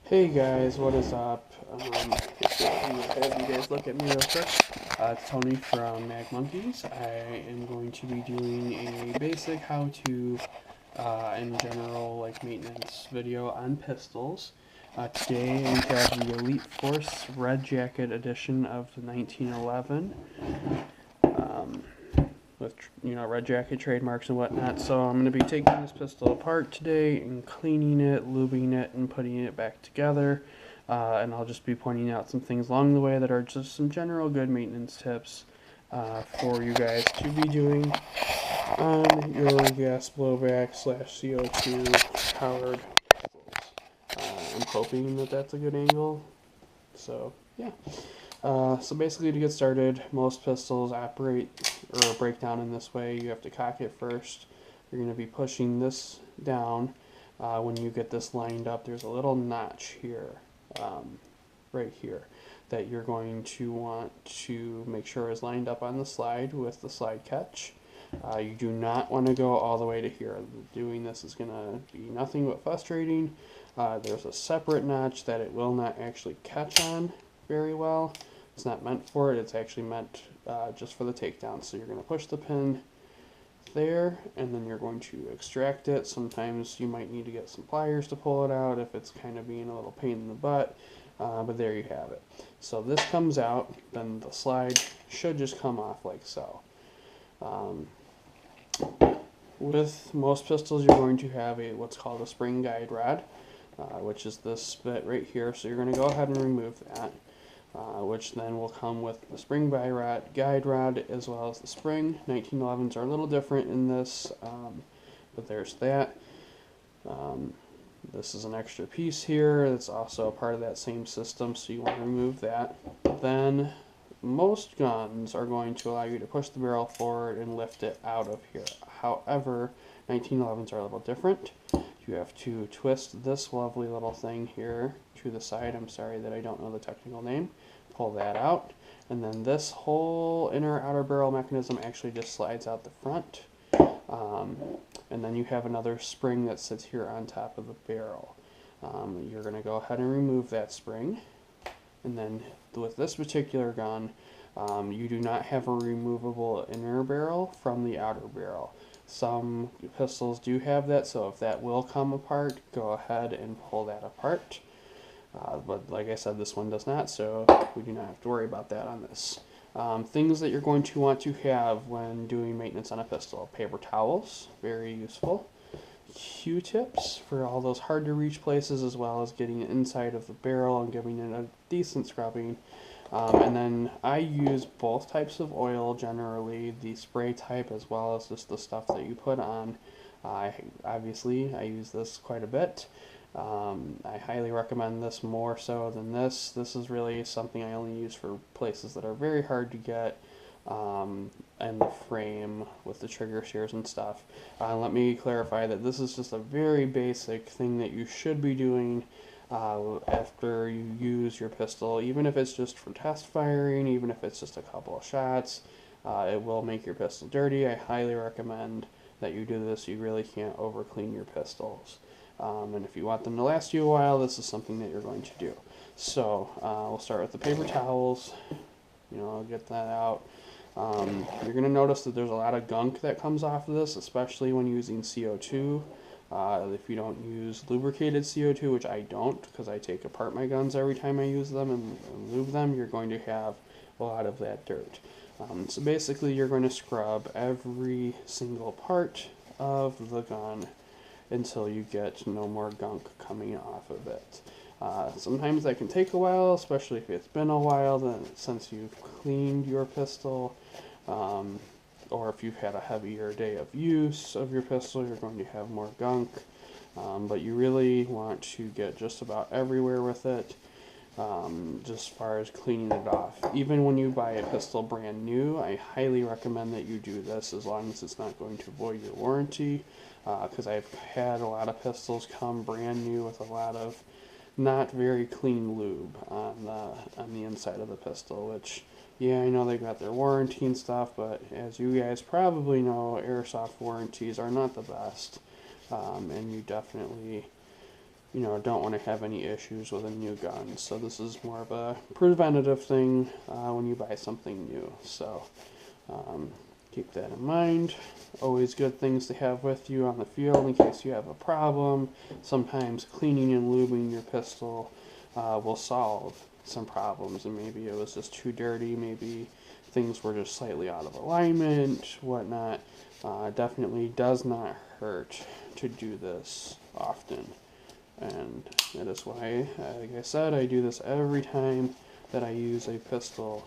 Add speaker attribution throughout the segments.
Speaker 1: Hey guys, what is up? Just to have you guys look at me real quick. It's Tony from Mag Monkeys. I am going to be doing a basic how-to, in general, like maintenance video on pistols. Today we have the Elite Force Red Jacket edition of the 1911. With Red Jacket trademarks and whatnot. So I'm going to be taking this pistol apart today and cleaning it, lubing it, and putting it back together. And I'll just be pointing out some things along the way that are just some general good maintenance tips for you guys to be doing on your gas blowback / CO2 powered pistols. I'm hoping that that's a good angle. So yeah. So basically, to get started, most pistols operate or break down in this way. You have to cock it first. You're going to be pushing this down. When you get this lined up, there's a little notch here, right here, that you're going to want to make sure is lined up on the slide with the slide catch. You do not want to go all the way to here. Doing this is going to be nothing but frustrating. There's a separate notch that it will not actually catch on very well. It's not meant for it. It's actually meant just for the takedown. So you're going to push the pin there, and then you're going to extract it. Sometimes you might need to get some pliers to pull it out if it's kind of being a little pain in the butt. But there you have it. So this comes out, then the slide should just come off like so. With most pistols, you're going to have what's called a spring guide rod, which is this bit right here. So you're going to go ahead and remove that. Which then will come with the spring guide rod as well as the spring. 1911s are a little different in this, but there's that. This is an extra piece here that's also a part of that same system, so you want to remove that. Then most guns are going to allow you to push the barrel forward and lift it out of here. However, 1911s are a little different. You have to twist this lovely little thing here to the side. I'm sorry that I don't know the technical name. Pull that out, and then this whole inner outer barrel mechanism actually just slides out the front. And then you have another spring that sits here on top of the barrel. You're going to go ahead and remove that spring. And then with this particular gun, you do not have a removable inner barrel from the outer barrel. Some pistols do have that, so if that will come apart, go ahead and pull that apart. But like I said, this one does not, so we do not have to worry about that on this. Things that you're going to want to have when doing maintenance on a pistol: paper towels, very useful. Q-tips for all those hard to reach places, as well as getting inside of the barrel and giving it a decent scrubbing. And then I use both types of oil generally, the spray type as well as just the stuff that you put on. Obviously, I use this quite a bit. I highly recommend this more so than this. This is really something I only use for places that are very hard to get, and the frame with the trigger shears and stuff. Let me clarify that this is just a very basic thing that you should be doing after you use your pistol, even if it's just for test firing, even if it's just a couple of shots. It will make your pistol dirty. I highly recommend that you do this. You really can't over clean your pistols. And if you want them to last you a while, this is something that you're going to do. So we'll start with the paper towels. I'll get that out. You're going to notice that there's a lot of gunk that comes off of this, especially when using CO2. If you don't use lubricated CO2, which I don't because I take apart my guns every time I use them and lube them, you're going to have a lot of that dirt. So basically you're going to scrub every single part of the gun until you get no more gunk coming off of it. Sometimes that can take a while, especially if it's been a while since you've cleaned your pistol, or if you've had a heavier day of use of your pistol, you're going to have more gunk. But you really want to get just about everywhere with it, just as far as cleaning it off. Even when you buy a pistol brand new, I highly recommend that you do this, as long as it's not going to void your warranty, because I've had a lot of pistols come brand new with a lot of not very clean lube on the inside of the pistol, which, yeah, I know they got their warranty and stuff, but as you guys probably know, airsoft warranties are not the best, and you definitely don't want to have any issues with a new gun. So this is more of a preventative thing when you buy something new. So keep that in mind. Always good things to have with you on the field in case you have a problem. Sometimes cleaning and lubing your pistol will solve some problems, and maybe it was just too dirty, maybe things were just slightly out of alignment, whatnot. Definitely does not hurt to do this often, and that is why, like I said, I do this every time that I use a pistol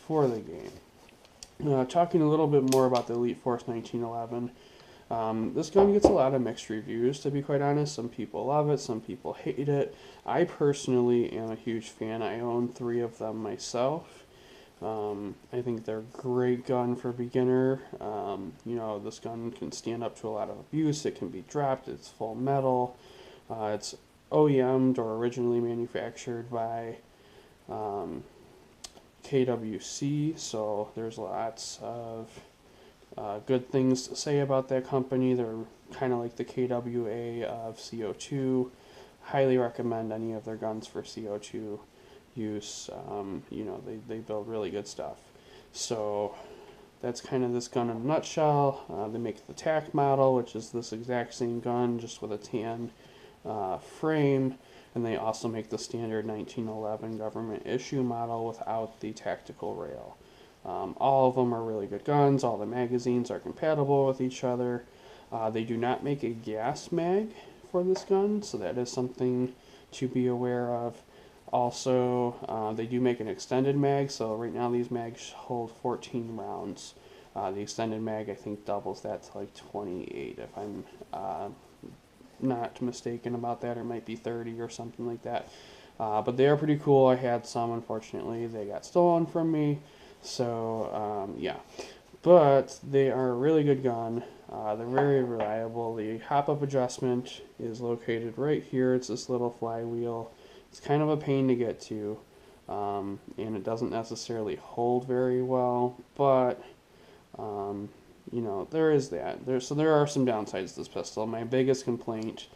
Speaker 1: for the game. Talking a little bit more about the Elite Force 1911, this gun gets a lot of mixed reviews, to be quite honest. Some people love it, some people hate it. I personally am a huge fan. I own 3 of them myself. I think they're a great gun for beginner. This gun can stand up to a lot of abuse. It can be dropped. It's full metal. It's OEM'd or originally manufactured by KWC, so there's lots of good things to say about that company. They're kind of like the KWA of CO2. Highly recommend any of their guns for CO2 use. They build really good stuff. So that's kind of this gun in a nutshell. They make the TAC model, which is this exact same gun, just with a tan frame. And they also make the standard 1911 government issue model without the tactical rail. All of them are really good guns. All the magazines are compatible with each other. They do not make a gas mag for this gun, so that is something to be aware of. Also, they do make an extended mag, so right now these mags hold 14 rounds. The extended mag, I think, doubles that to like 28, if I'm not mistaken about that, or it might be 30 or something like that. But they are pretty cool. I had some, unfortunately. They got stolen from me. So, yeah. But they are a really good gun. They're very reliable. The hop-up adjustment is located right here. It's this little flywheel. It's kind of a pain to get to, and it doesn't necessarily hold very well, but there is that. So there are some downsides to this pistol. My biggest complaint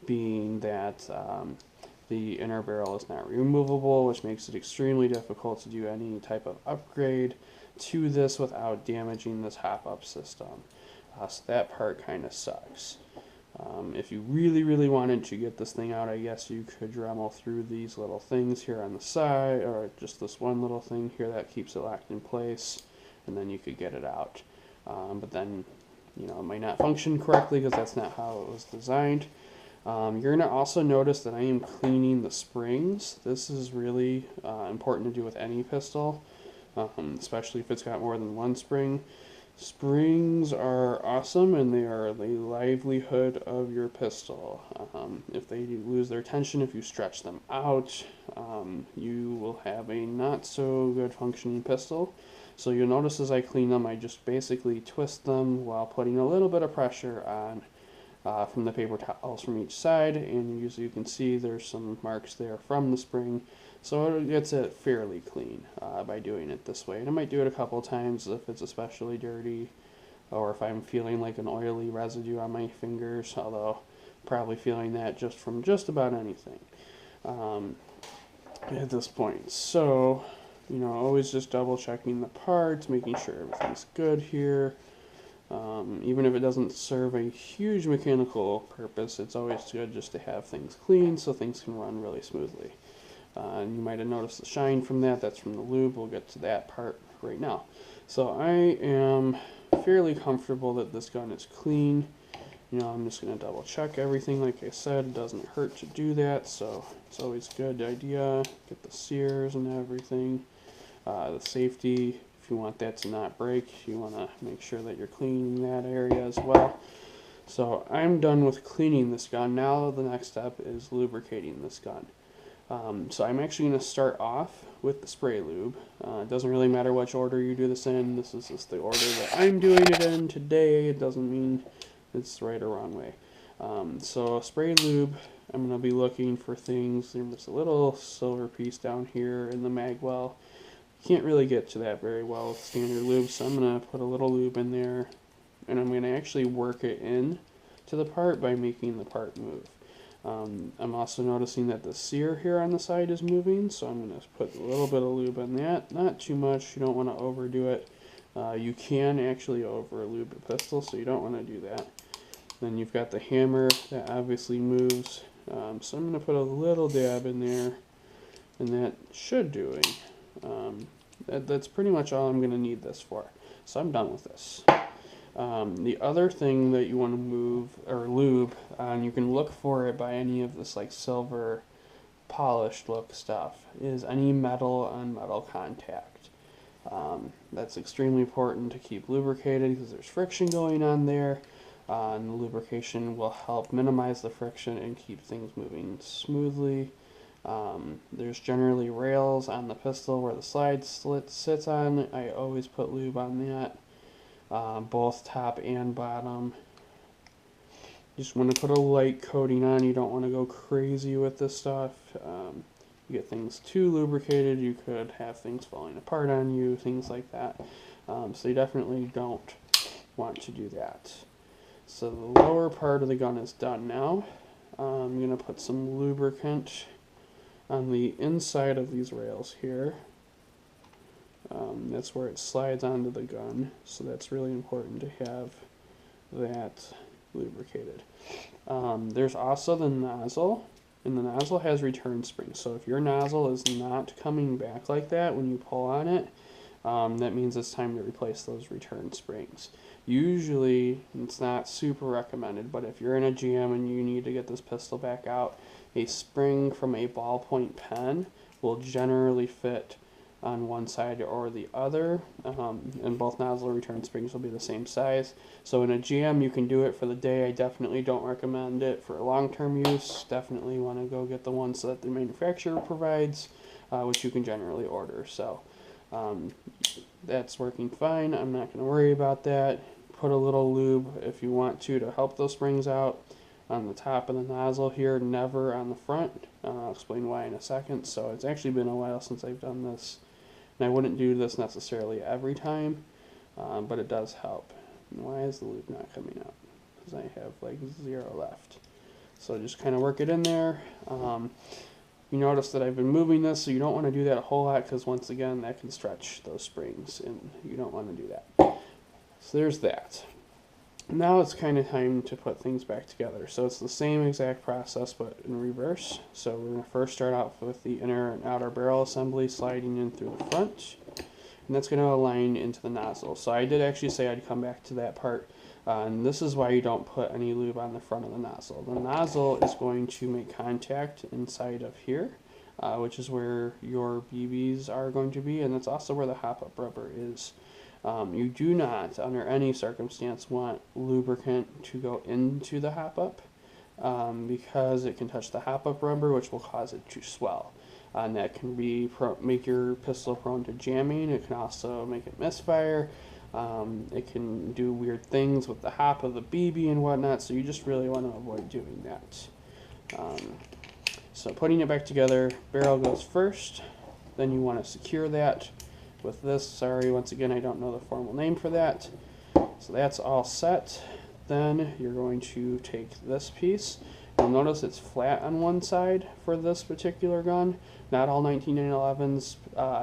Speaker 1: being that the inner barrel is not removable, which makes it extremely difficult to do any type of upgrade to this without damaging this hop-up system. So that part kind of sucks. If you really, really wanted to get this thing out, I guess you could Dremel through these little things here on the side, or just this one little thing here that keeps it locked in place, and then you could get it out. But then, it might not function correctly because that's not how it was designed. You're going to also notice that I am cleaning the springs. This is really important to do with any pistol, especially if it's got more than one spring. Springs are awesome, and they are the livelihood of your pistol. If they lose their tension, if you stretch them out, you will have a not so good functioning pistol. So you'll notice as I clean them, I just basically twist them while putting a little bit of pressure on from the paper towels from each side, and usually you can see there's some marks there from the spring. So it gets it fairly clean by doing it this way. And I might do it a couple of times if it's especially dirty, or if I'm feeling like an oily residue on my fingers, although probably feeling that just from just about anything at this point. So, always just double checking the parts, making sure everything's good here. Even if it doesn't serve a huge mechanical purpose, it's always good just to have things clean so things can run really smoothly. And you might have noticed the shine from that. That's from the lube. We'll get to that part right now. So I am fairly comfortable that this gun is clean. I'm just going to double check everything. Like I said, it doesn't hurt to do that, so it's always a good idea. Get the sears and everything. The safety, if you want that to not break, you want to make sure that you're cleaning that area as well. So I'm done with cleaning this gun. Now the next step is lubricating this gun. So I'm actually going to start off with the spray lube. It doesn't really matter which order you do this in. This is just the order that I'm doing it in today. It doesn't mean it's the right or wrong way. So spray lube, I'm going to be looking for things. There's a little silver piece down here in the mag well. Can't really get to that very well with standard lube, so I'm going to put a little lube in there, and I'm going to actually work it in to the part by making the part move. I'm also noticing that the sear here on the side is moving, so I'm going to put a little bit of lube on that. Not too much, you don't want to overdo it. You can actually over lube a pistol, so you don't want to do that. Then you've got the hammer that obviously moves, so I'm going to put a little dab in there, and that should do it. That's pretty much all I'm going to need this for. So I'm done with this. The other thing that you want to move or lube, and you can look for it by any of this like silver polished look stuff, is any metal on metal contact. That's extremely important to keep lubricated because there's friction going on there, and the lubrication will help minimize the friction and keep things moving smoothly. There's generally rails on the pistol where the slide slit sits on. I always put lube on that. Both top and bottom. You just want to put a light coating on. You don't want to go crazy with this stuff. You get things too lubricated, you could have things falling apart on you, things like that. So you definitely don't want to do that. So the lower part of the gun is done now. I'm going to put some lubricant on the inside of these rails here. That's where it slides onto the gun, so that's really important to have that lubricated. There's also the nozzle, and the nozzle has return springs, so if your nozzle is not coming back like that when you pull on it, that means it's time to replace those return springs. Usually it's not super recommended, but if you're in a jam and you need to get this pistol back out, a spring from a ballpoint pen will generally fit on one side or the other, and both nozzle return springs will be the same size. So in a jam you can do it for the day. I definitely don't recommend it for long-term use. Definitely want to go get the ones that the manufacturer provides, which you can generally order. So that's working fine. I'm not going to worry about that. Put a little lube if you want to help those springs out on the top of the nozzle here, never on the front. I'll explain why in a second. So it's actually been a while since I've done this, and I wouldn't do this necessarily every time, but it does help. And why is the lube not coming out? Because I have like 0 left. So just kind of work it in there. You notice that I've been moving this, so you don't want to do that a whole lot because once again that can stretch those springs and you don't want to do that. So there's that. Now it's kind of time to put things back together. So it's the same exact process but in reverse. So we're going to first start out with the inner and outer barrel assembly sliding in through the front, and that's going to align into the nozzle. So I did actually say I'd come back to that part, and this is why you don't put any lube on the front of the nozzle. The nozzle is going to make contact inside of here, which is where your BBs are going to be, and that's also where the hop-up rubber is. You do not, under any circumstance, want lubricant to go into the hop-up because it can touch the hop-up rubber, which will cause it to swell. And that can be make your pistol prone to jamming. It can also make it misfire. It can do weird things with the hop of the BB and whatnot, so you just really want to avoid doing that. So putting it back together, barrel goes first, then you want to secure that with this. Sorry, once again, I don't know the formal name for that. So that's all set. Then you're going to take this piece. You'll notice it's flat on one side for this particular gun. Not all 1911s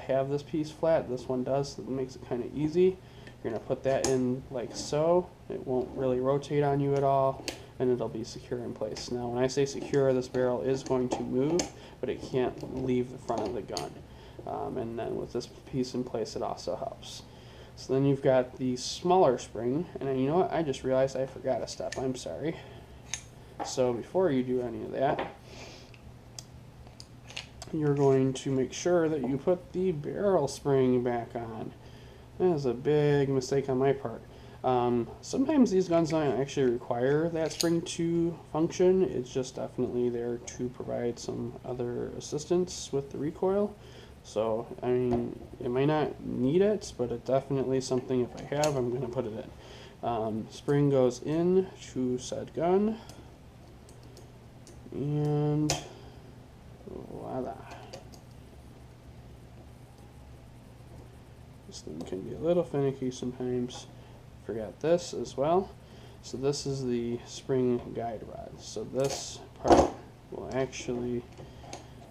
Speaker 1: have this piece flat. This one does, so it makes it kind of easy. You're going to put that in like so. It won't really rotate on you at all, and it'll be secure in place. Now, when I say secure, this barrel is going to move, but it can't leave the front of the gun. And then with this piece in place, it also helps. So then you've got the smaller spring, and you know what? I just realized I forgot a step. I'm sorry. So before you do any of that, you're going to make sure that you put the barrel spring back on. That is a big mistake on my part. Sometimes these guns don't actually require that spring to function. It's just definitely there to provide some other assistance with the recoil. So, I mean, it might not need it, but it definitely something if I have, I'm going to put it in. Spring goes in to said gun, and voila. This thing can be a little finicky sometimes. Forgot this as well. So this is the spring guide rod. So this part will actually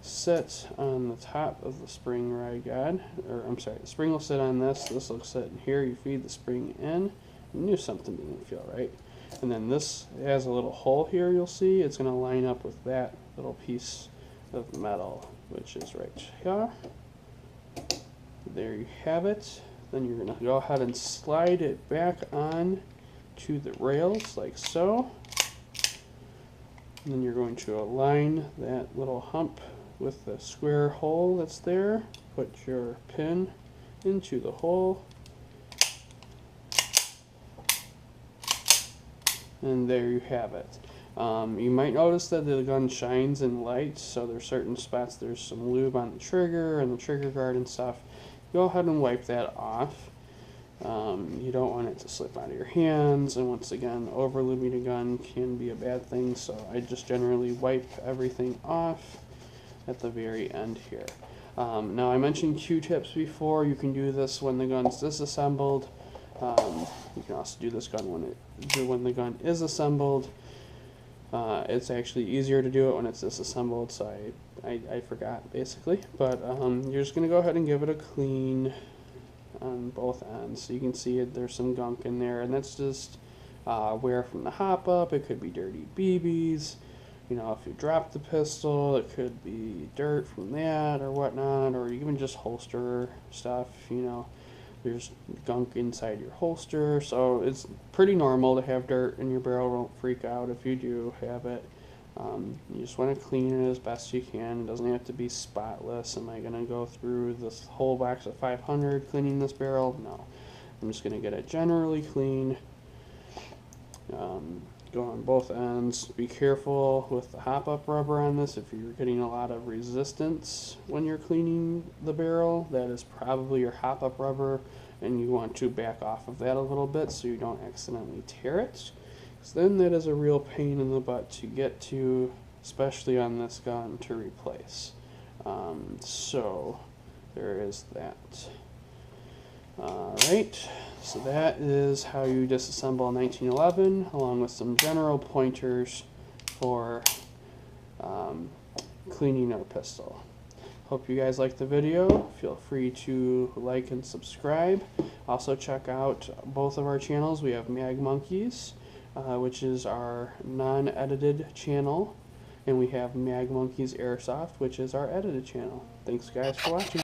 Speaker 1: sit on the top of the spring ride guide, or I'm sorry, the spring will sit on this will sit in here. You feed the spring in. You knew something didn't feel right. And then this has a little hole here, you'll see. It's going to line up with that little piece of metal, which is right here. There you have it. Then you're going to go ahead and slide it back on to the rails like so. And then you're going to align that little hump with the square hole that's there. Put your pin into the hole. And there you have it. You might notice that the gun shines in light, so there's certain spots there's some lube on the trigger and the trigger guard and stuff. Go ahead and wipe that off. You don't want it to slip out of your hands, and once again, over lubing a gun can be a bad thing, so I just generally wipe everything off at the very end here. Now I mentioned Q-tips before. You can do this when the gun's disassembled. You can also do this gun when the gun is assembled. It's actually easier to do it when it's disassembled, so I forgot basically. But you're just going to go ahead and give it a clean on both ends. So you can see there's some gunk in there, and that's just wear from the hop up. It could be dirty BBs. You know, if you drop the pistol, it could be dirt from that or whatnot, or even just holster stuff, you know. There's gunk inside your holster, so it's pretty normal to have dirt in your barrel. Don't freak out if you do have it. You just want to clean it as best you can. It doesn't have to be spotless. Am I going to go through this whole box of 500 cleaning this barrel? No. I'm just going to get it generally clean. Go on both ends. Be careful with the hop-up rubber on this. If you're getting a lot of resistance when you're cleaning the barrel, that is probably your hop-up rubber, and you want to back off of that a little bit so you don't accidentally tear it. Because then that is a real pain in the butt to get to, especially on this gun, to replace. So there is that. Alright, so that is how you disassemble a 1911, along with some general pointers for cleaning our pistol. Hope you guys liked the video. Feel free to like and subscribe. Also check out both of our channels. We have Mag Monkeys, which is our non-edited channel, and we have Mag Monkeys Airsoft, which is our edited channel. Thanks guys for watching.